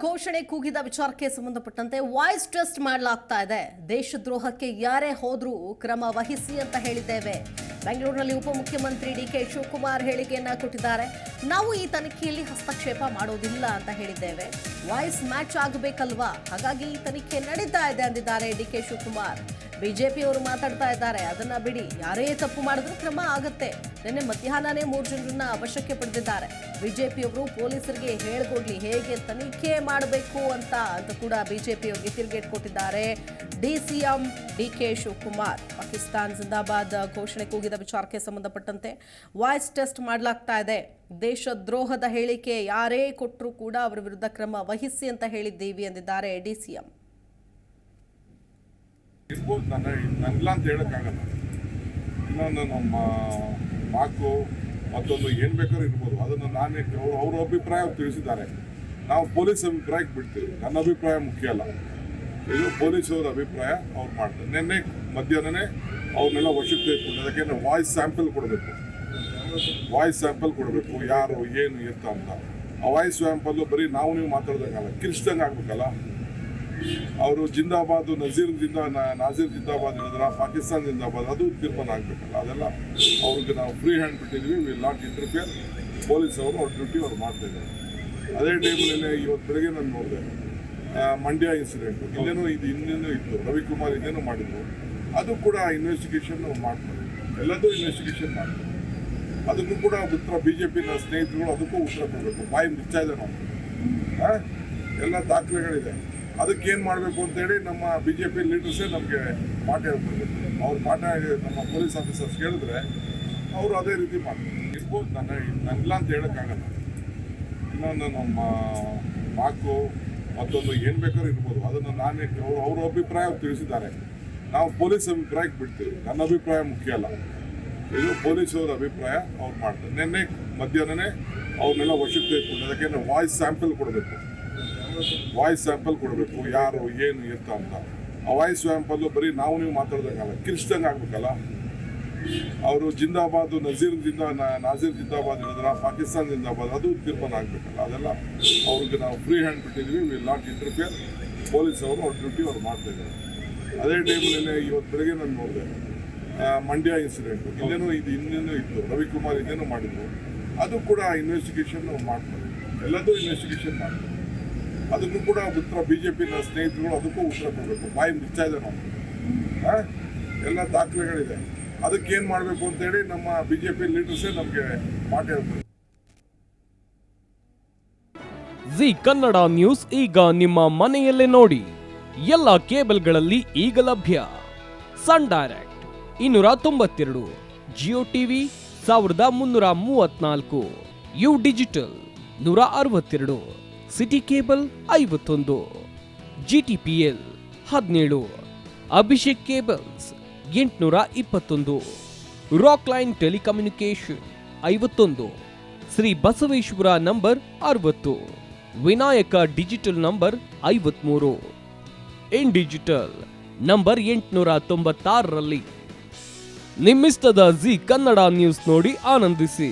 ಘೋಷಣೆ ಕೂಗಿದ ವಿಚಾರಕ್ಕೆ ಸಂಬಂಧಪಟ್ಟಂತೆ ವಾಯ್ಸ್ ಟೆಸ್ಟ್ ಮಾಡಲಾಗ್ತಾ ಇದೆ. ದೇಶದ್ರೋಹಕ್ಕೆ ಯಾರೇ ಹೋದ್ರೂ ಕ್ರಮ ವಹಿಸಿ ಅಂತ ಹೇಳಿದ್ದೇವೆ. ಬೆಂಗಳೂರಿನಲ್ಲಿ ಉಪಮುಖ್ಯಮಂತ್ರಿ ಡಿಕೆ ಶಿವಕುಮಾರ್ ಹೇಳಿಕೆಯನ್ನ ಕೊಟ್ಟಿದ್ದಾರೆ. ನಾವು ಈ ತನಿಖೆಯಲ್ಲಿ ಹಸ್ತಕ್ಷೇಪ ಮಾಡೋದಿಲ್ಲ ಅಂತ ಹೇಳಿದ್ದೇವೆ. ವಾಯ್ಸ್ ಮ್ಯಾಚ್ ಆಗಬೇಕಲ್ವಾ, ಹಾಗಾಗಿ ಈ ತನಿಖೆ ನಡೀತಾ ಇದೆ ಅಂದಿದ್ದಾರೆ ಡಿಕೆ ಶಿವಕುಮಾರ್. ಬಿಜೆಪಿಯವರು ಮಾತಾಡ್ತಾ ಇದ್ದಾರೆ, ಅದನ್ನ ಬಿಡಿ, ಯಾರೇ ತಪ್ಪು ಮಾಡಿದ್ರೂ ಕ್ರಮ ಆಗುತ್ತೆ. ನಿನ್ನೆ ಮಧ್ಯಾಹ್ನನೇ 3 ಜನರನ್ನ ವಶಕ್ಕೆ ಪಡೆದಿದ್ದಾರೆ. ಬಿಜೆಪಿಯವರು ಪೊಲೀಸರಿಗೆ ಹೇಳ್ಕೊಡ್ಲಿ ಹೇಗೆ ತನಿಖೆ ಮಾಡಬೇಕು ಅಂತ ಕೂಡ ಬಿಜೆಪಿಯವರಿಗೆ ತಿರುಗೇಟ್ ಕೊಟ್ಟಿದ್ದಾರೆ ಡಿಸಿಎಂ ಡಿಕೆ ಶಿವಕುಮಾರ್. ಪಾಕಿಸ್ತಾನ್ ಜಿಂದಾಬಾದ್ ಘೋಷಣೆ ಕೂಗಿದ ವಿಚಾರಕ್ಕೆ ಸಂಬಂಧಪಟ್ಟಂತೆ ವಾಯ್ಸ್ ಟೆಸ್ಟ್ ಮಾಡಲಾಗ್ತಾ ಇದೆ. ದೇಶದ್ರೋಹದ ಹೇಳಿಕೆ ಯಾರೇ ಕೊಟ್ಟರೂ ಕೂಡ ಅವರ ವಿರುದ್ಧ ಕ್ರಮ ವಹಿಸಿ ಅಂತ ಹೇಳಿದ್ದೀವಿ ಎಂದಿದ್ದಾರೆ ಡಿಸಿಎಂ. ಇರ್ಬೋದು, ನನಗಿಲ್ಲ ಅಂತ ಹೇಳೋಕ್ಕಾಗಲ್ಲ. ಇನ್ನೊಂದು ನಮ್ಮ ಮಾಕು ಮತ್ತೊಂದು ಏನು ಬೇಕಾದ್ರೂ ಇರ್ಬೋದು. ಅದನ್ನು ನಾನೇ ಅವ್ರ ಅಭಿಪ್ರಾಯ ತಿಳಿಸಿದ್ದಾರೆ. ನಾವು ಪೊಲೀಸ್ ಅಭಿಪ್ರಾಯಕ್ಕೆ ಬಿಡ್ತೀವಿ. ನನ್ನ ಅಭಿಪ್ರಾಯ ಮುಖ್ಯ ಅಲ್ಲ, ಇದು ಪೊಲೀಸವ್ರ ಅಭಿಪ್ರಾಯ ಅವ್ರು ಮಾಡ್ತಾರೆ. ನಿನ್ನೆ ಮಧ್ಯಾಹ್ನನೇ ಅವ್ರನ್ನೆಲ್ಲ ವಶಕ್ಕೆ ತೆಗೆದುಕೊಂಡು ಅದಕ್ಕೆ ವಾಯ್ಸ್ ಸ್ಯಾಂಪಲ್ ಕೊಡಬೇಕು, ಯಾರು ಏನು ಎತ್ತ ಅಂತ. ಆ ವಾಯ್ಸ್ ಸ್ಯಾಂಪಲ್ಲು ಬರೀ ನೀವು ಮಾತಾಡೋದಂಗಲ್ಲ, ಕಿರ್ಚ್ದಂಗೆ ಆಗ್ಬೇಕಲ್ಲ. ಅವರು ಜಿಂದಾಬಾದ್ ನಾಜೀರ್ ಜಿಂದಾಬಾದ್ ಹೇಳಿದ್ರ, ಪಾಕಿಸ್ತಾನ್ ಜಿಂದಾಬಾದ್, ಅದು ತೀರ್ಮಾನ ಆಗಬೇಕಲ್ಲ. ಅದೆಲ್ಲ ಅವ್ರಿಗೆ ನಾವು ಫ್ರೀ ಹ್ಯಾಂಡ್ ಬಿಟ್ಟಿದ್ವಿ. Will not interfere. ಪೊಲೀಸ್ ಅವರು ಅವ್ರ ಡ್ಯೂಟಿ ಅವ್ರು ಮಾಡ್ತಾ ಇದ್ದಾರೆ. ಅದೇ ಟೈಮಲ್ಲಿ ಇವತ್ತು ಬೆಳಗ್ಗೆ ನಾನು ನೋಡಿದೆ ಮಂಡ್ಯ ಇನ್ಸಿಡೆಂಟು, ಇನ್ನೇನೋ ಇತ್ತು, ರವಿಕುಮಾರ್ ಇನ್ನೇನೋ ಮಾಡಿದ್ರು. ಅದು ಕೂಡ ಇನ್ವೆಸ್ಟಿಗೇಷನ್ ಮಾಡ್ತಾರೆ, ಎಲ್ಲದೂ ಇನ್ವೆಸ್ಟಿಗೇಷನ್ ಮಾಡ್ತಾರೆ. ಅದಕ್ಕೂ ಕೂಡ ಉತ್ತರ ಬಿಜೆಪಿನ ಸ್ನೇಹಿತರುಗಳು ಅದಕ್ಕೂ ಉತ್ತರ ಕೊಡಬೇಕು. ಬಾಯಿ ಮುಚ್ಚಾ ಇದೆ, ನಾವು ಎಲ್ಲ ದಾಖಲೆಗಳಿದೆ. ಅದಕ್ಕೇನು ಮಾಡಬೇಕು ಅಂತೇಳಿ ನಮ್ಮ ಬಿಜೆಪಿ ಲೀಡರ್ಸೇ ನಮಗೆ ಪಾಠ ಹೇಳ್ತಾರೆ. ಅವ್ರ ಪಾಠ ನಮ್ಮ ಪೊಲೀಸ್ ಆಫೀಸರ್ಸ್ ಕೇಳಿದ್ರೆ ಅವರು ಅದೇ ರೀತಿ ಮಾಡ್ತಾರೆ. ಇರ್ಬೋದು, ನನಗಿಲ್ಲ ಅಂತ ಹೇಳೋಕ್ಕಾಗಲ್ಲ. ಇನ್ನೊಂದು ನಮ್ಮ ಮಾಕು ಮತ್ತೊಂದು ಏನು ಬೇಕಾದ್ರೂ ಇರ್ಬೋದು. ಅದನ್ನು ನಾನೇ ಅವ್ರ ಅಭಿಪ್ರಾಯ ತಿಳಿಸಿದ್ದಾರೆ. ನಾವು ಪೊಲೀಸ್ ಅಭಿಪ್ರಾಯಕ್ಕೆ ಬಿಡ್ತೀವಿ. ನನ್ನ ಅಭಿಪ್ರಾಯ ಮುಖ್ಯ ಅಲ್ಲ, ಇದು ಪೊಲೀಸವ್ರ ಅಭಿಪ್ರಾಯ ಅವ್ರು ಮಾಡ್ತಾರೆ. ನಿನ್ನೆ ಮಧ್ಯಾಹ್ನನೇ ಅವ್ರನ್ನೆಲ್ಲ ವಶಕ್ಕೆ ತೆಗೆದುಕೊಂಡು ಅದಕ್ಕೆ ವಾಯ್ಸ್ ಸ್ಯಾಂಪಲ್ ಕೊಡಬೇಕು, ಯಾರು ಏನು ಎತ್ತ ಅಂತ. ಆ ವಾಯ್ಸ್ ಸ್ಯಾಂಪಲ್ಲು ಬರೀ ನೀವು ಮಾತಾಡೋದಂಗಲ್ಲ, ಕಿರ್ಚ್ದಂಗೆ ಆಗ್ಬೇಕಲ್ಲ. ಅವರು ಜಿಂದಾಬಾದ್ ನಾಜೀರ್ ಜಿಂದಾಬಾದ್ ಹೇಳಿದ್ರ, ಪಾಕಿಸ್ತಾನ್ ಜಿಂದಾಬಾದ್, ಅದು ತೀರ್ಮಾನ ಆಗಬೇಕಲ್ಲ. ಅದೆಲ್ಲ ಅವ್ರಿಗೆ ನಾವು ಫ್ರೀ ಹ್ಯಾಂಡ್ ಬಿಟ್ಟಿದ್ವಿ. Will not interfere. ಪೊಲೀಸ್ ಅವರು ಅವ್ರ ಡ್ಯೂಟಿ ಅವ್ರು ಮಾಡ್ತಾ ಇದ್ದಾರೆ. ಅದೇ ಟೈಮಲ್ಲಿ ಇವತ್ತು ಬೆಳಗ್ಗೆ ನಾನು ನೋಡಿದೆ ಮಂಡ್ಯ ಇನ್ಸಿಡೆಂಟು, ಇನ್ನೇನೋ ಇತ್ತು, ರವಿಕುಮಾರ್ ಇನ್ನೇನೋ ಮಾಡಿದ್ರು. ಅದು ಕೂಡ ಇನ್ವೆಸ್ಟಿಗೇಷನ್ ಮಾಡ್ತಾರೆ, ಎಲ್ಲದೂ ಇನ್ವೆಸ್ಟಿಗೇಷನ್ ಮಾಡ್ತಾರೆ. ಅದಕ್ಕೂ ಕೂಡ ಉತ್ತರ ಬಿಜೆಪಿನ ಸ್ನೇಹಿತರುಗಳು ಅದಕ್ಕೂ ಉತ್ತರ ಕೊಡಬೇಕು. ಬಾಯಿ ಮುಚ್ಚಾ ಇದೆ, ನಾವು ಎಲ್ಲ ದಾಖಲೆಗಳಿದೆ. ಅದಕ್ಕೇನು ಮಾಡಬೇಕು ಅಂತೇಳಿ ನಮ್ಮ ಬಿಜೆಪಿ ಲೀಡರ್ಸೇ ನಮಗೆ ಪಾಠ ಹೇಳ್ತಾರೆ. ಜಿ ಕನ್ನಡ ನ್ಯೂಸ್ ಈಗ ನಿಮ್ಮ ಮನೆಯಲ್ಲೇ ನೋಡಿ. ಎಲ್ಲ ಕೇಬಲ್ಗಳಲ್ಲಿ ಈಗ ಲಭ್ಯ. Sun Direct 292, Jio TV 1334, U digital 162, city cable 51, GTPL 17, Abhishek cables 821, rock line telecommunication 51, Shri Basaveshwara number 60, Vinayaka digital number 53, in digital number 896ರಲ್ಲಿ. ನಿಮ್ಮಿಸ್ತದ ಜಿ ಕನ್ನಡ ನ್ಯೂಸ್ ನೋಡಿ ಆನಂದಿಸಿ.